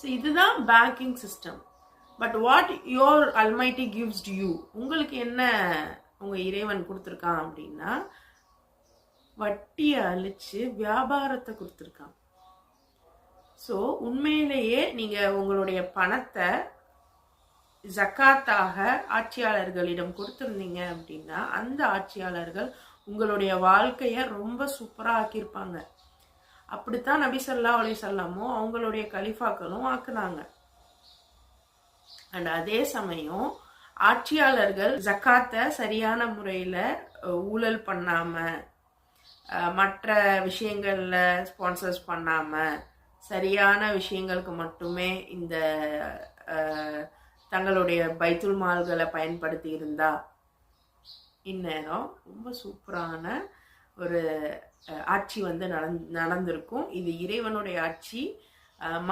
So இதுதான் banking system. But what your almighty gives to you, உங்களுக்கு என்ன உங்க இறைவன் கொடுத்துருக்கான் அப்படின்னா வட்டியை அழிச்சு வியாபாரத்தை கொடுத்துருக்கான். ஸோ உண்மையிலேயே நீங்க உங்களுடைய பணத்தை ஜக்காத்தாக ஆட்சியாளர்களிடம் கொடுத்துருந்தீங்க அப்படின்னா அந்த ஆட்சியாளர்கள் உங்களுடைய வாழ்க்கைய ரொம்ப சூப்பரா ஆக்கியிருப்பாங்க. அப்படித்தான் நபி ஸல்லல்லாஹு அலைஹி வஸல்லமும் அவங்களுடைய கலிஃபாக்களும் ஆக்குனாங்க. அண்ட் அதே சமயம் ஆட்சியாளர்கள் ஜக்காத்தை சரியான முறையில ஊழல் பண்ணாம, மற்ற விஷயங்கள்ல ஸ்பான்சர்ஸ் பண்ணாம, சரியான விஷயங்களுக்கு மட்டுமே இந்த தங்களுடைய பைத்துல் மால்களை பயன்படுத்தி இருந்தா இந்நேரம் ரொம்ப சூப்பரான ஒரு ஆட்சி வந்து நடந்திருக்கும். இது இறைவனுடைய ஆட்சி.